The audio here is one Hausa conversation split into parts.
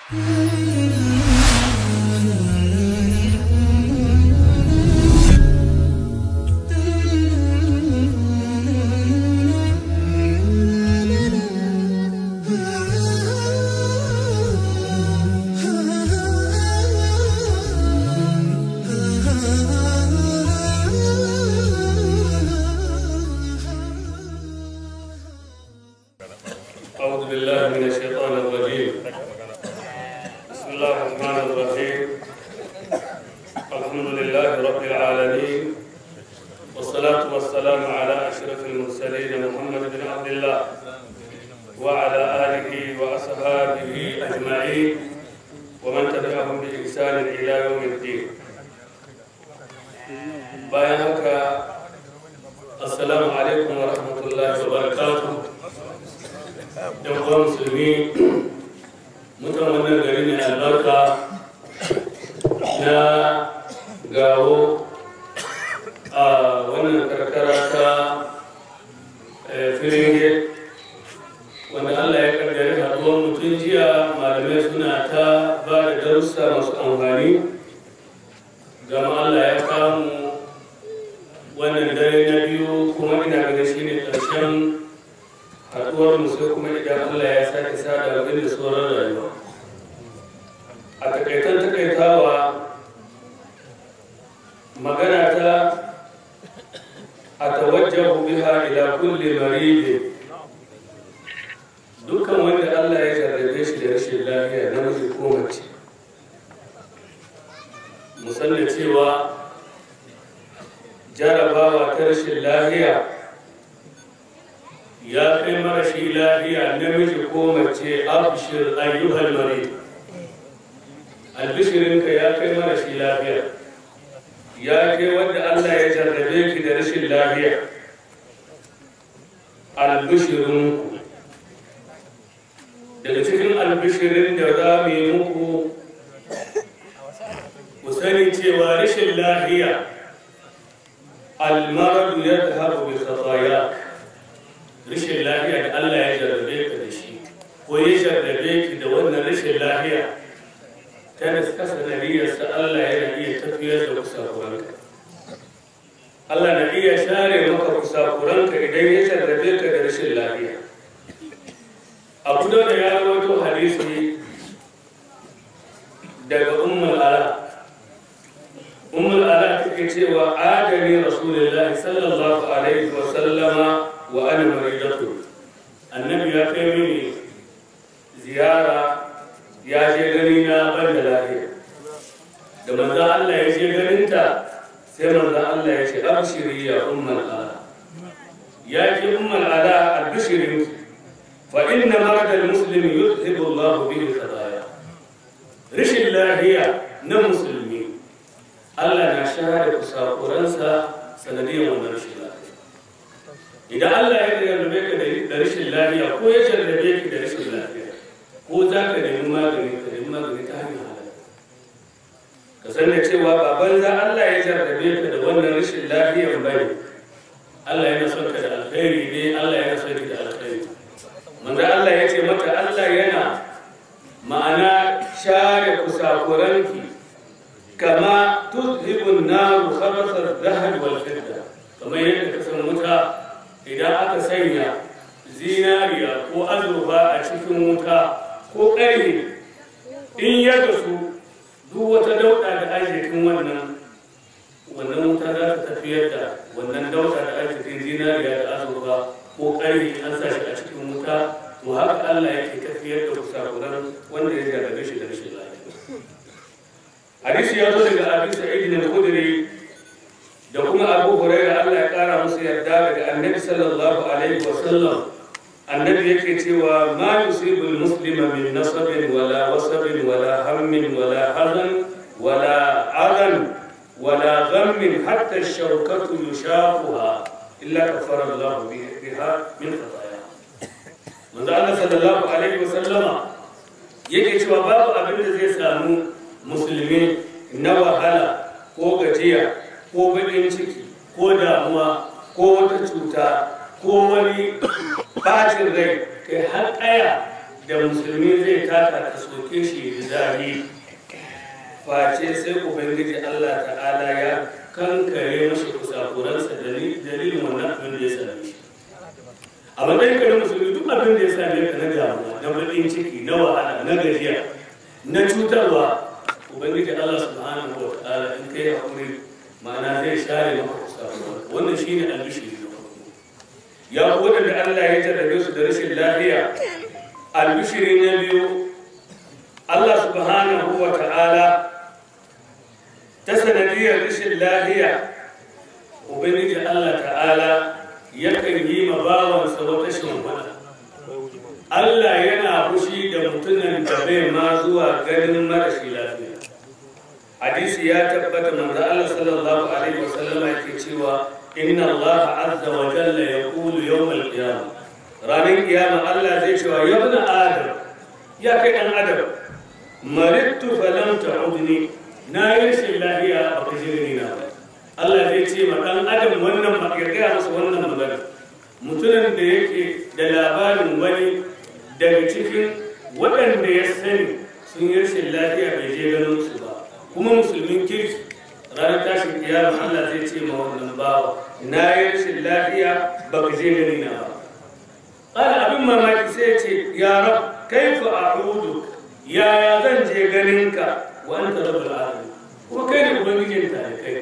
أعوذ بالله من الشيطان الرجيم. بسم الله الرحمن الرحيم. الحمد لله رب العالمين، والصلاة والسلام على أشرف المرسلين محمد بن عبد الله وعلى آله وأصحابه أجمعين ومن تبعهم بإحسان إلى يوم الدين. بيانك السلام عليكم ورحمة الله وبركاته. ‘Yan uwan musulmi, mutan wannan gari mai albarka na Gawo a wannan karkara ta Filinge, wanda Allah ya kaddare haɗuwar mutum jiya malamai suna ta ba da darussa masu amfani. Gama Allah ya kamu wannan dare na biyu, kuma ina ganin shi ne ƙarshen haɗuwar mu, sai kuma idan Allah ya sake sada abin da sauran rayuwa. A takaitan takaitawa, magana ta a tawajjahu biha ila kulli marid, dukkan wanda Allah ya jarrabe shi da rashin lafiya namiji ko mace, musanna cewa jarabawa ta rashin lafiya ya kai marashi lafiya namiji ko mace. Abshir ayyuhal marid, albishirinka ya kai marashi lafiya, ya kai wanda Allah ya jarrabe ki da rashin lafiya. Albishirinku, daga cikin albishirin da za mu yi muku, ku sani cewa rashin lafiya almaradu yadhhabu bi khataaya, rashin lafiya da Allah ya jarrabe ka da shi, ko ya jarrabe ki da wannan rashin lafiya, ta da kasa nariyarsa Allah yana iya tafiyar da kusakuranka. Allah na iya share maka kusakuranka idan ya jarrabe ka da rashin lafiya. Abu da ya rawaito hadisi daga Ummul Ala. Ummul Ala take cewa adani Rasulullahi sallallahu alaihi wa sallama wa ana maridatu. Annabi ya kai mini ziyara, ya je gani na ban da lafiya. Da manzo Allah ya je ganinta, sai manzo Allah ya ce abshiri ya Ummul Ala, ya ki Ummul Ala, albishirinki, fa inna maradal muslimi yudhibu Allah bihi khataaya. Rashin lafiya na musulmi Allah na share kusakuransa sanadiyar wannan rashin lafiya. Idan Allah ya jarrabe ka da rashin lafiya, ko ya jarrabe ki da rashin lafiya, ko za ka nemi magani ta hanyar halal, ka san da cewa baban za Allah ya jarrabe ka da wannan rashin lafiyar bane. Allah yana son ka da alkhairi ne, Allah yana son ki da alkhairi. Manzo Allah ya ce mata Allah yana ma'ana share kusakuranki kama tuzhibun naru khabathal dhahab wal fidda, kamar yadda ka san wuta idan aka sanya zinariya ko azurfa a cikin wuta ko ƙarfe, in ya gasu duk wata dauɗa da arzikin wannan wuta za ta tafiyar da wannan dauɗa da arzikin zinariya da azurfa ko ƙarfe an sa shi a cikin wuta. To haka Allah yake tafiyar da kusakuran wanda ya jarrabe shi da rashin lafiya. Hadisi ya zo daga Abi Sa'id al-Khudri da kuma Abu Hurairah, Allah ya kara musu yarda, daga Annabi sallallahu alaihi wa sallam. Annabi yake cewa ma yusibul muslima min nasabin wala wasabin wala hammin wala hazan wala adan wala ghammin hatta ash-shawkatu yushaquha illa kafara Allah biha min khataaya. Manzo Allah sallallahu alaihi wa sallama yake cewa babu abin da zai samu musulmi na wahala ko gajiya ko baƙin ciki ko damuwa ko wata cuta ko wani bacin rai, kai har ƙaya da musulmi zai taka ta soke shi zari face sai ubangiji Allah ta'ala ya kankare mashi kusakuransa dalilin wannan abin da ya same shi. A matsayin ka na musulmi duk abin da ya same ka na damuwa, na baƙin ciki, na wahala, na gajiya, na cutarwa, ubangiji Allah subhanahu wa ta'ala in kai hakuri ma'ana zai share maka kusakuranka. Wannan shine albishiri na farko. Ya ku waɗanda Allah ya jarrabe su da rashin lafiya, albishiri na biyu, Allah subhanahu wa ta'ala ta sanadiyar rashin lafiya ubangiji Allah ta'ala yakan yi ma bawansa wata shimfiɗa. Allah yana fushi da mutumin da bai ma zuwa ganin marashi lafiya. Hadisi ya tabbata manzo Allah sallallahu alaihi wasallam yake cewa inna Allah azza wa jalla yaqulu yawm al-qiyamah, ranar kiyama Allah zai cewa ya ibn adam, ya kai dan adam, maridtu falam ta'udni, na yi rashin lafiya a kajirani na ba. Allah zai ce ma ɗan adam wannan ya gaya masa wannan magana. Mutumin da yake da labarin wani daga cikin waɗanda ya sani sun yi rashin lafiya bai je ganin su ba, kuma musulmin kirki, ranar tashin kiyama Allah zai ce ma wannan bawa na yi rashin lafiya ba ka je gani na ba. Ƙara abin mamaki sai ce ya rab kaifa a'udu, yaya zan je ganinka wa anta rabbul alamin, kuma kai ne ubangijin ta da kai,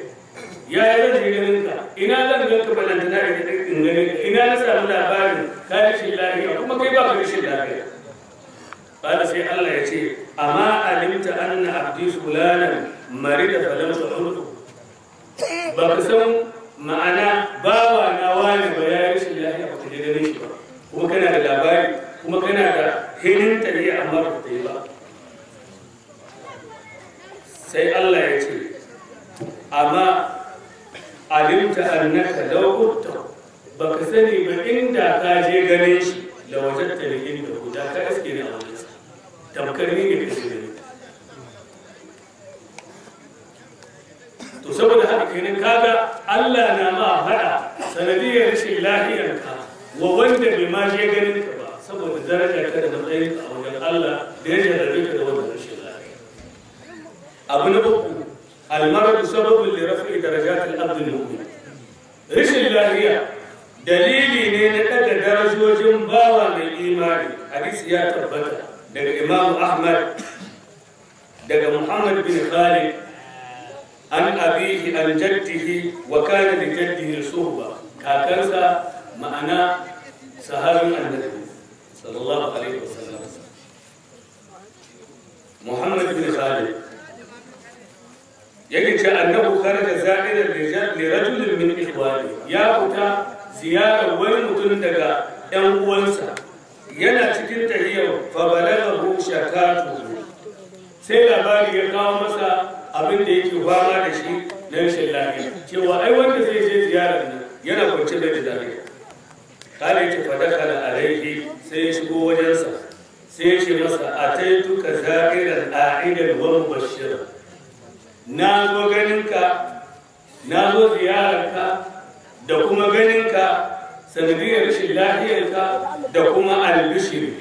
ya zan je ganin ka, ina zan ganka balantana in gani ka, ina na samu labarin ka rashin lafiya kuma kai ba ka rashin lafiya. Bada sai Allah ya ce amma alimta anna abdi fulanan marida falam ta'udu, ba ka san ma'ana bawa na wani ba ya rashin lafiya ba ka je ganin shi ba, kuma kana da labari kuma kana da hinin tarihi amma ba ta yi ba. Sai Allah ya ce amma alimta annaka law utta, baka sani ba inda ka je ganin shi la wajadta li inda guda ka aske ne a wajen sa tamkar ni ne kake gani. To saboda haka kenan kaga Allah na ma fada sanadiyar rashin lafiyarka wa wanda bai ma je ganin ka ba, saboda daraja ka da matsayin a wajen Allah da ya jarrabe ka da wannan rashin lafiya. Abu na uku, almaradu sababin lirafi darajatul abdul mu'min. Rashin lafiya dalili ne na daga darajojin bawa mai imani. Hadisi ya tabbata daga Imam Ahmad, daga Muhammad bin Khalid, an abihi an jaddihi wa kana li jaddihi suhba, kakansa ma'ana sahabin annabi sallallahu alaihi wasallam. Muhammad bin Khalid yake ce annabu kharaja za'iran li rajulin min ihwani, ya fita ziyarar wani mutum daga ƴan uwansa, yana cikin tahiyyar fa balaghahu shakatuhu, sai labari ya kawo masa abin da yake fama da shi na rashin lafiya, cewa ai wanda zai je ziyarar nan yana kwance da lafiya. Kala yake fa dakala alaihi, sai ya shigo wajensa, sai ya ce masa ataituka za'iran a'idan wa mubashiran, na zo ganinka, na zo ziyararka da kuma ganinka sanadiyar rashin lafiyarka da kuma albishiri.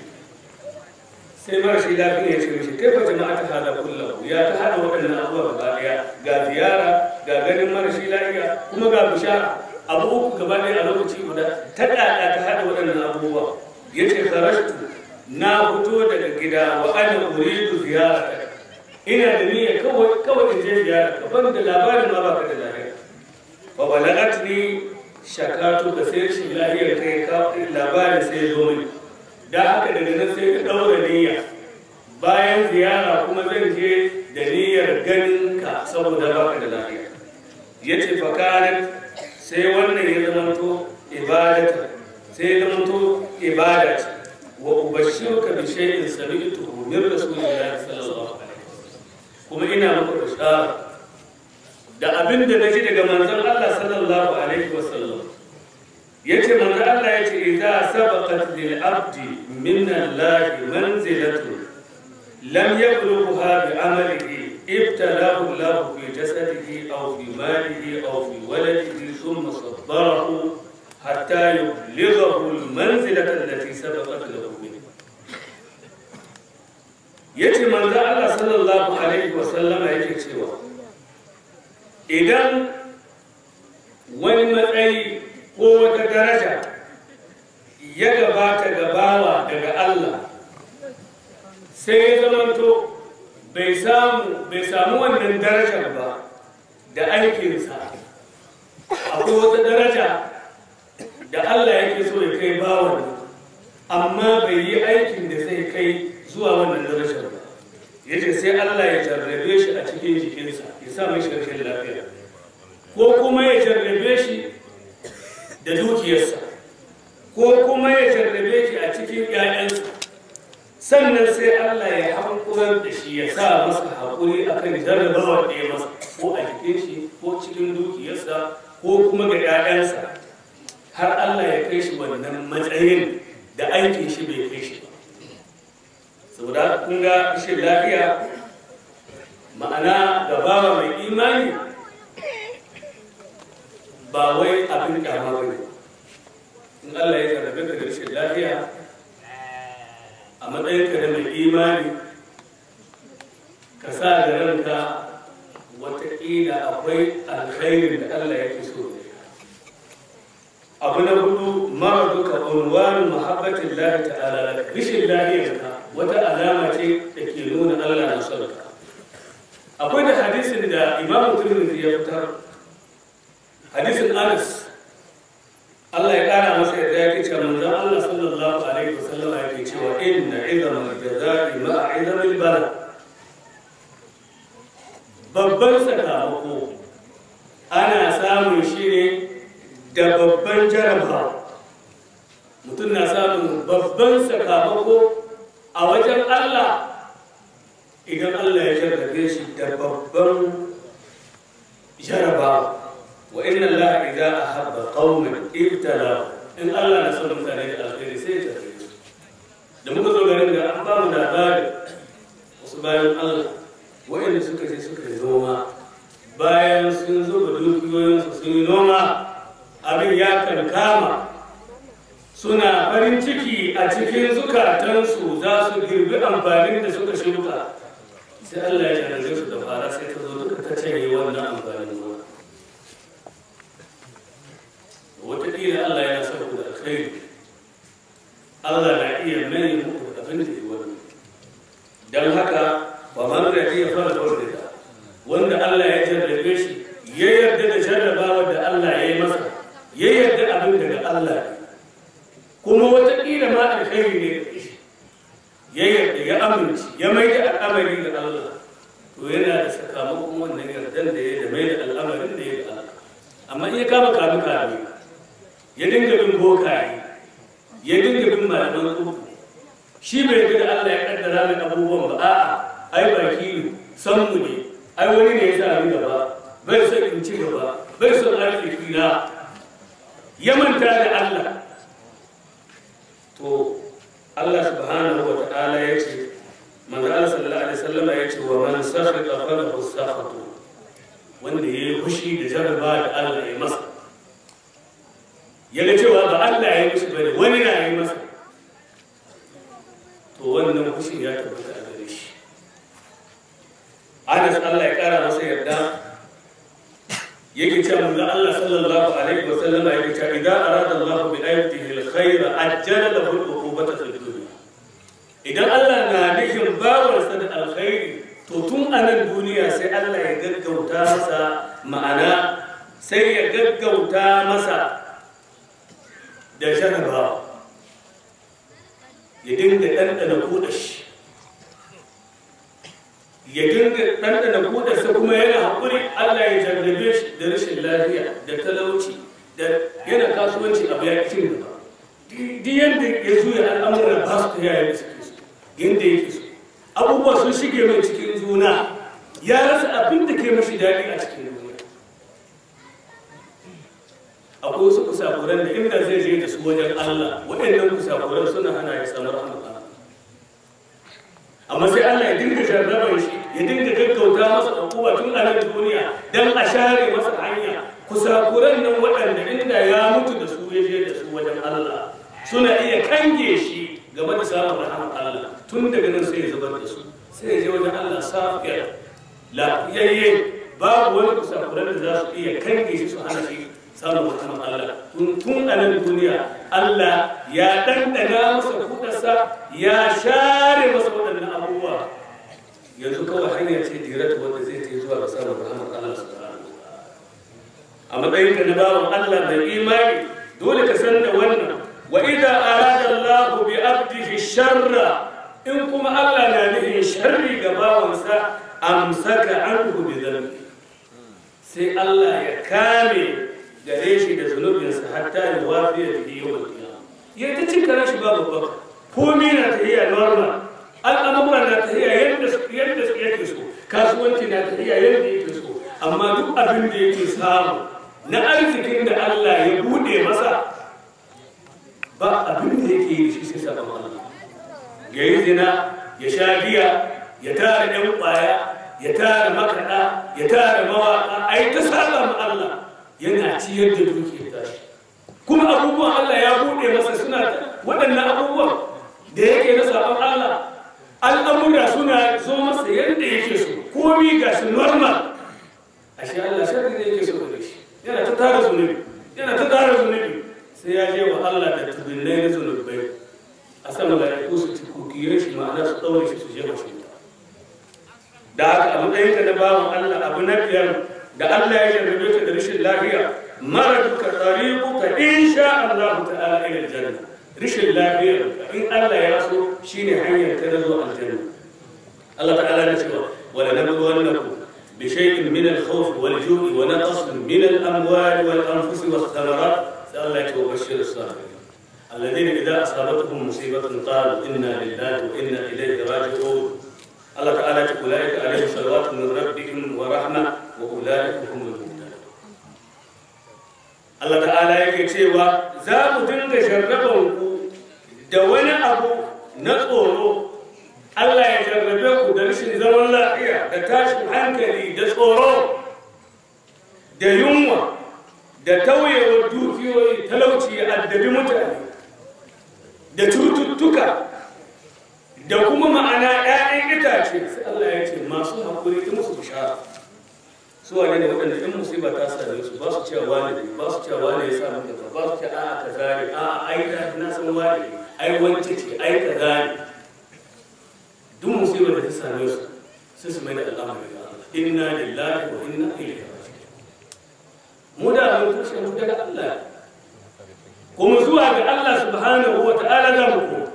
Sai marashi lafiya ya ce mishi kai fa jama'a ta hada kullahu, ya ta hada waɗannan abubuwa gaba ɗaya, ga ziyara, ga ganin marashi lafiya, kuma ga bishara, abu uku gaba ɗaya a lokaci guda, ta ɗaɗa ta hada waɗannan abubuwa. Ya ce kharashtu, na fito daga gida wa ana uridu ziyarata, ina da niyya kawai in je ziyara ka, ban da labarin ma baka da lafiya. Fa balagatni shakatu ka, sai shi lafiyar kai ka labarin sai ya zo mini. Da haka daga nan sai ka daura niyya, bayan ziyara kuma zan je da niyyar ganin ka saboda baka da lafiya. Yace fa kanat, sai wannan ya zamanto ibadata, sai ya zamanto ibada ce. Wa ubashiruka bi shay'in sami'tuhu min rasulillahi sallallahu alaihi wasallam, kuma ina maka bishara da abin da naji daga manzon Allah sallallahu alaihi wasallam. Yace manzon Allah yace idza sabaqat lil abdi min Allah manzilatun lam yablugha bi amalihi ibtalahu Allah fi jasadihi aw fi malihi aw fi waladihi thumma sabbarahu hatta yulighahu al manzilata allati sabaqat lahu. yace manzo Allah sallallahu alaihi wasallama yake cewa idan wani matsayi ko wata daraja ya gabata gabawa daga Allah sai ya zamanto bai samu wannan darajar ba da aikinsa, akwai wata daraja da Allah yake so ya kai bawan amma bai yi aikin da zai kai zuwa wannan darajar ba, yace sai Allah ya jarrabe shi a cikin jikinsa ya sa mai rashin lafiya ko kuma ya jarrabe shi da dukiyarsa ko kuma ya jarrabe shi a cikin ƴaƴansa, sannan sai Allah ya hankurar da shi ya sa masa haƙuri akan jarrabawar da ya masa ko a jikin shi ko cikin dukiyarsa ko kuma ga ƴaƴansa, har Allah ya kai shi wannan matsayin da aikin shi bai kai shi ba. Saboda kun ga rashin lafiya ma'ana ga bawa mai imani ba wai abin kyama ba ne. In Allah ya jarrabe ka da rashin lafiya a matsayinka da mai imani, ka sa da ranka wataƙila akwai alkhairin da Allah yake so. Abu na hudu, maraduka unwanin muhabbatin lahi ta'ala, rashin lafiyarka wata alama ce da ke nuna Allah na son ka. Akwai da hadisin da Imam Tirmidhi ya fitar, hadisin Anas, Allah ya kara masa yadda yake cewa manzon Allah sallallahu alaihi wasallam yake cewa inna idama jazaa'i ma'a idamil bala. Babban sakamako ana samun shi ne da babban jarabawa. Mutum na samun babban sakamako a wajen Allah idan Allah ya jarrabe shi da babban jarabawa. Wa inna Allah idza ahabba qauman ibtala, in Allah na son mutane da alheri sai ya jarrabe su. Da muka zo garin da an ba mu labari wasu bayan Allah wa'anda suka je suka yi noma, bayan sun zuba dukiyoyinsu sun yi noma, abin ya kankama, suna farin ciki a cikin zukatansu za su girbi amfanin da suka shuka, sai Allah ya jarrabe su da fara sai ta zo duka ta canye wannan amfanin gona. Wataƙila Allah yana son ku da alkhairi, Allah na iya mai muku da abin da ya wani. Don haka ba man da iya fara da wanda Allah ya jarrabe shi ya yarda da jarrabawar da Allah ya yi masa, ya yarda abin daga Allah ne, kuma wataƙila ma alkhairi ne da shi, ya yarda ya amince ya mai da al'amari ga Allah, to yana da sakamakon wannan yardan da ya da mai da al'amarin da ya ga Allah. Amma in ya kama kame ya dinga bin bokaye, ya dinga bin malaman uku, shi bai yarda da Allah ya kaddara mai abubuwan ba, a'a ai baki ne, sanmu ne, ai wani ne ya sa ni gaba, bai son in ci gaba, bai son arziki na, ya manta da Allah. To Allah subhanahu wa ta'ala ya ce, manzo Allah sallallahu alaihi wasallam ya ce wa man sakhata falahu sakhatu, wanda yayi fushi da jarraba da Allah ya masa, yaga cewa ba Allah ya yi mishi bane wani na yi masa, to wannan fushi ya tabbata a gare shi. Anas Allah ya kara masa yarda yake cewa manzo Allah sallallahu alaihi wasallam yake cewa idan arada Allah bi ayatihi alkhayra ajjala lahu al-uqubata fil dunya. Idan Allah na nufin bawarsa da alkhairi, to tun a nan duniya sai Allah ya gaggauta masa, ma'ana sai ya gaggauta masa da jarabawa, ya dinga ɗanɗana kudashi, ya dinga ɗanɗana kudarsa kuma yana haƙuri. Allah ya jarrabe shi da rashin lafiya da talauci da yana kasuwanci abu ya cin gaba, duk yadda ya zuya al'amuran ba su ta yaya da suke so, yadda yake so, abubuwa sun shige mai cikin juna, ya rasa abin da ke mashi daɗi a cikin duniya. Akwai wasu kusakuran da inda zai je da su wajen Allah, waɗannan kusakuran suna hana ya samu rahmar Allah. Amma sai Allah ya dinga jarrabar shi, ya dinga gaggauta masa ɗaukuwa tun a nan duniya don a share masa hanya. Kusakuran nan waɗanda inda ya mutu da su ya je da su wajen Allah, suna iya kange shi game da samun rahmar Allah, tun daga nan sai ya zubar da su. sai ya je wajen Allah safiya lafiyayye babu wani kusakuran da za su iya kange shi su hana shi samun rahman Allah tun a nan duniya Allah ya dandana masa kudarsa ya share masa waɗannan abubuwa yanzu kawai hanya ce direct wanda zai ce zuwa ga samun rahman Allah subhanahu wa ta'ala a matsayin ka na bawan Allah da imani dole ka san da wannan wa idza arada Allah bi abdihi sharra in kuma Allah na nufin sharri ga bawansa amsaka anhu bi dhanbi sai Allah ya kame gare shi da zunubinsa hatta ya wafi da bihi yawon kiyama ya ta cin kara shi babu baka komi na tafiya normal al'amura na tafiya yadda yake so kasuwanci na tafiya yadda yake so amma duk abin da yake samu na arzikin da Allah ya bude masa ba abin da yake yi shi sai sabon Allah ya yi zina ya sha giya ya tara ɗan ƙwaya ya tara makaɗa ya tara mawaƙa a yi ta saba ma Allah yana ciyar da dukiyar tashi kuma abubuwan Allah ya buɗe masa suna waɗannan abubuwan da yake na sabon Allah al'amura suna zo masa yadda yake so komi ga shi normal ashe Allah sharri ne yake so da shi yana ta tara zunubi sai ya je wa Allah da tubinnai na zunubai a sama da su ci kukiyar shi ma'ana su ɗaure shi su je mashi da haka a matsayinka na bawan Allah abu na biyar da Allah ya jarrabe ka da rashin lafiya mara duka tsariƙuka in sha Allah ta'ala ila aljanna rashin lafiyar in Allah ya so shine hanyar ta zuwa aljanna Allah ta'ala ya ce wa la nabluwannakum bi shay'in min al-khawf wal-ju'i wa naqsin min al-amwali wal-anfusi was-thamarat Allah ya ce wa bashir as-sabirin alladhina idha asabatuhum musibatun qalu inna lillahi wa inna ilayhi raji'un Allah ta'ala ya ce ulaika alaihim salawatun min rabbihim wa rahmah wa ulaika humul muhtadun Allah ta'ala yake cewa za mu dinga jarraban ku da wani abu na tsoro Allah ya jarrabe ku da rashin zaman lafiya da tashin hankali da tsoro da yunwa da tauyewar dukiyoyi talauci ya addabi mutane da cututtuka da kuma ma'ana 'ya'yan itace sai Allah ya ce masu haƙuri ta musu bishara su wane ne waɗanda in musiba ta same su ba su cewa wani ba su cewa wani ya samu kaza ba su ce a'a ka zare a'a ai na san wani ai wance ce ai ka zare duk musibar da ta same su sai su mai da al'amari ga Allah inna lillahi wa inna ilaihi raji'un mu da mun tushe mu daga Allah kuma zuwa ga Allah subhanahu wa ta'ala za mu koma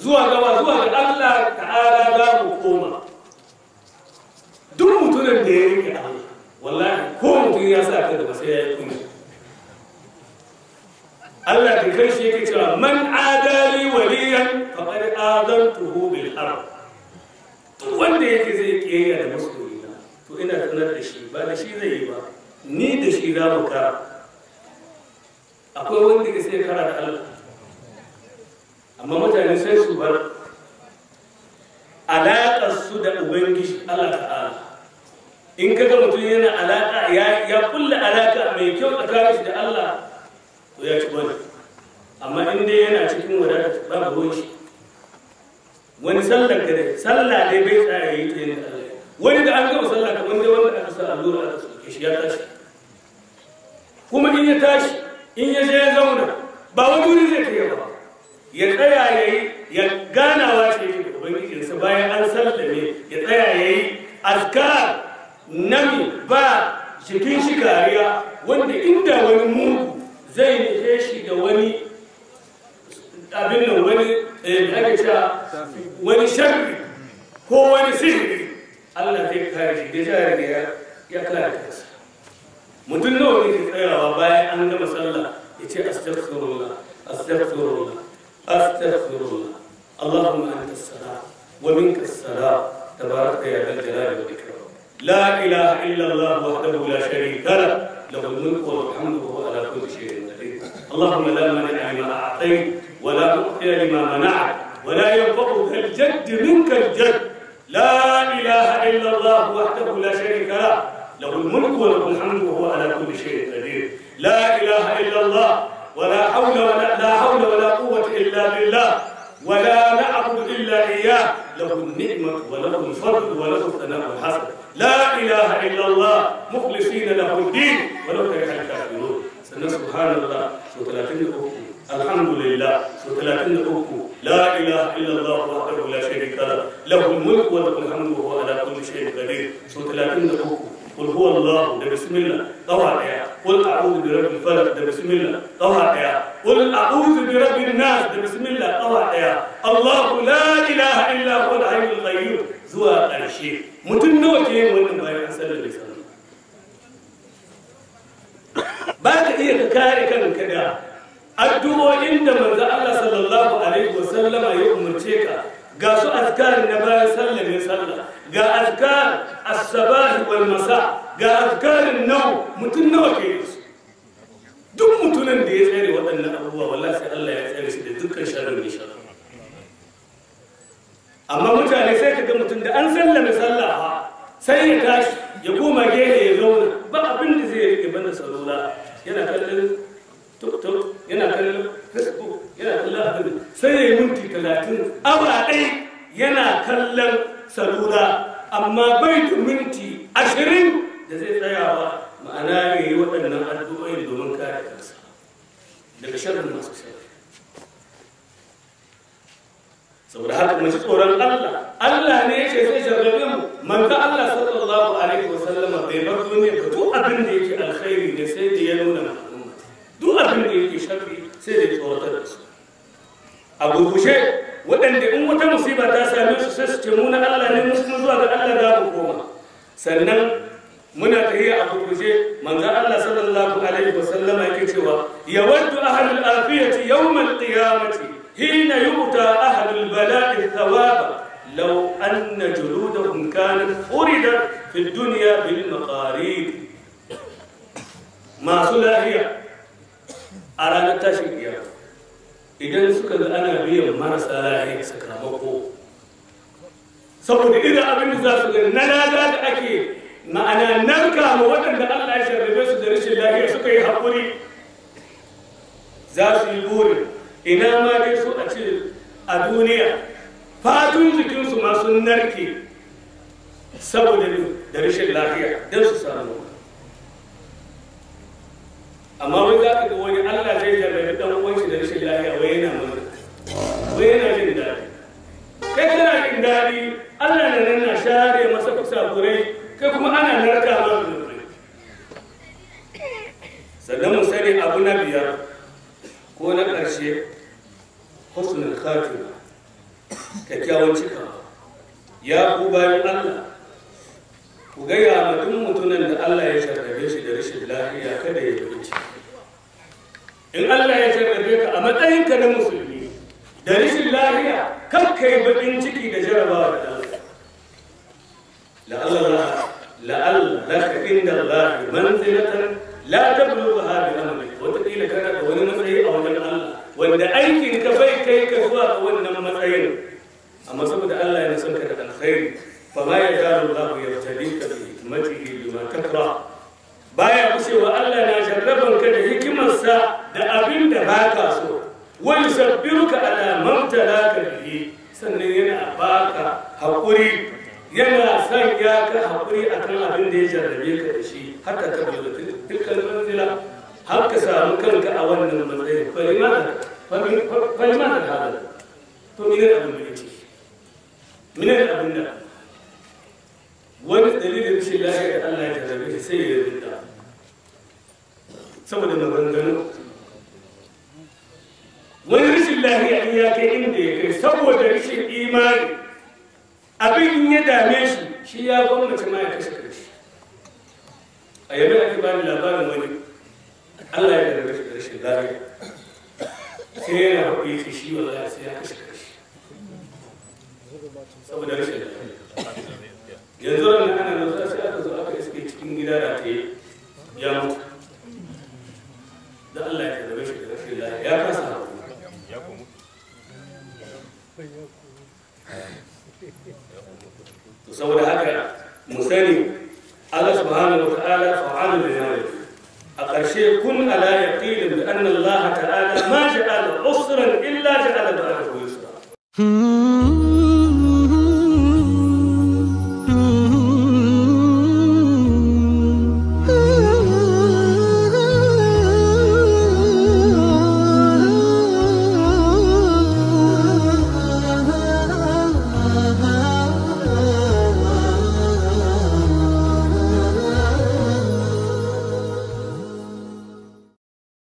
zuwa ga Allah ta'ala za mu koma duk mutumin da ya rike Allah wallahi ko mutum ya sa ka da sai ya yi kunya Allah da kai shi yake cewa man adali waliyan faqad adantuhu bil harb duk wanda yake zai kiyaya da masoyina to ina sanar da shi ba da shi zai yi ba ni da shi za mu kara akwai wanda ke sai kara da Allah amma mutane sai su bar alaƙar su da ubangiji Allah ta'ala in kaga mutum yana alaƙa ya kulla alaƙa mai kyau tsakanin shi da Allah to ya ci wani amma in dai yana cikin wadata babu ruwan shi wani sallar ka dai sallah dai bai tsaya yi ta yin Allah wani da an gama sallah kamar dai wanda aka sa allura aka soke shi ya tashi kuma in ya tashi in ya je ya zauna ba wani wuri zai kai ba ya tsaya yayi ya ganawa ce da ubangijinsa bayan an sallame ya tsaya yayi azkar nami ba jikin shi kariya wanda inda wani mugu zai nufe shi da wani abin nan wani ake cewa wani sharri ko wani sihiri Allah zai kare shi da jari ya kare kansa mutum nawa ne ke tsayawa bayan an gama sallah ya ce astaghfirullah astaghfirullah astaghfirullah Allahumma anta as-salam wa minka as-salam tabarakta ya dhal jalali wal ikram لا إله إلا الله وحده لا شريك له له الملك والحمد وهو على كل شيء قدير اللهم لا مانع لما أعطيت ولا معطي لما منعت ولا ينفع ذا الجد منك الجد لا إله إلا الله وحده لا شريك له له الملك وله الحمد وهو على كل شيء قدير لا إله إلا الله ولا حول ولا قوة إلا بالله ولا نعبد إلا إياه له النعمة وله الفضل وله الثناء الحسن لا إله إلا الله مخلصين له الدين ولو كره الكافرون. سبحان الله سو 33 الحمد لله سو 33 لا إله إلا الله وحده لا شريك له له الملك وله الحمد وهو على كل شيء قدير. سو 33 قل هو الله ده بسم الله طوعا يا قل أعوذ برب الفلق ده بسم الله طوعا يا قل أعوذ برب الناس ده بسم الله طوعا يا الله لا إله إلا هو الحي القيوم زوا الشيء متنوتي وإن ما يحصل لسان بعد إيه كاري كان كذا الدعاء عندما الله صلى الله عليه وسلم يؤمر شيكا قاسوا أذكار النبي صلى الله عليه وسلم قا أذكار الصباح والمساء قا أذكار النوم متنوى كيس دم متنن دي يسألي وأن أبوه والله سأل الله يسألي سيدي ذكر شر من شر أما متعني سيكا متن ده أنزل لما صلىها سيكاش يقوم جيه يزون بقى بند زي يبنى صلولا ينا كلم توك توك ينا كلم فيسبوك ينا كلم سيدي منتي 30 أبا أي ينا كلم salula amma bai da minti 20 da zai tsayawa ma'ana ne waɗannan addu'o'i domin kare kansa daga sharrin masu sharri. saboda haka mu ji tsoron Allah. Allah ne yake zai jarrabe mu. Manzo Allah sallallahu alaihi wasallam bai bar duniya ba duk abin da yake alkhairi ne sai da ya nuna al'umma, duk abin da yake sharri sai da ya tsoratar da su. A gurgushe waɗanda in wata musiba ta same su sai su ce mu na Allah ne mu zuwa ga Allah za mu koma. Sannan muna tafiya a gurguje manzo Allah sallallahu alaihi wasallam yake cewa yawaddu ahlul afiyati yawmal qiyamati hina yu'ta ahlul bala'i thawaba law anna juludahum kanat uridat fi dunya bil maqarid. masu lafiya a ranar tashin kiyama idan suka ga ana biyan marasa lafiya sakamako saboda irin abin da za su gani na lada da ake ma'ana nan kama waɗanda Allah ya sharrabe su da rashin lafiya suka yi haƙuri za su yi burin ina ma dai su a ce a duniya fatun jikinsu masu narke saboda da rashin lafiya don su samu. amma wai za ka ga wani Allah zai jarrabe ɗan uwanshi da rashin lafiya wai yana mana wai yana jin daɗi. kai kana jin daɗi Allah na nan na share masa kusakurai kai kuma ana narka ma zunubai. sannan mu sani abu na biyar ko na ƙarshe husnul khatima kyakkyawan cikawa. ya ku bayan Allah ku gaya ma duk mutumin da Allah ya jarrabe shi da rashin lafiya kada ya yi ciki. in Allah ya jarrabe ka a matsayinka na musulmi da rashin lafiya kan kai baƙin ciki da jarabawa da Allah. la'allaka inda Allah manzilatan la tablugha bi amalik. wataƙila kana da wani matsayi a wajen Allah wanda aikin ka bai kai ka zuwa ga wannan matsayin, amma saboda Allah yana son ka da alkhairi fa ma yazalu Allah yabtalika bi hikmatihi bima takra. baya kushewa Allah na jarraban ka da hikimarsa da abin da baka so, wa yusabbiruka ala mabtalaka bihi. sannan yana baka haƙuri, yana son ya ka haƙuri akan abin da ya jarrabe ka da shi hatta ka bada dukkan manzila har ka samu kanka a wannan matsayin. falimata da hada to mine abin da yake mine abin da wani dalilin rashin lafiya da Allah ya jarrabe shi sai ya rinda saboda maganganu. wani rashin lafiya in ya kai inda ya kai saboda rashin imani abin ya dame shi ya gwamnati ma ya kashe karshe. a yanzu ake bani labarin wani Allah ya jarrabe shi da rashin lafiya sai yana haƙuri ce shi wallahi sai ya kashe karshe saboda rashin lafiya. yanzu ranar ana nan sai aka zo aka iske cikin gida da ta ya mutu da Allah ya jarrabe shi da rashin lafiya ya kasa haƙuri. saboda haka mu sani Allah subhanahu wa ta'ala fa'alu lima yurid. a ƙarshe kun ala yaqin bi anna Allah ta'ala ma ja'ala usran illa ja'ala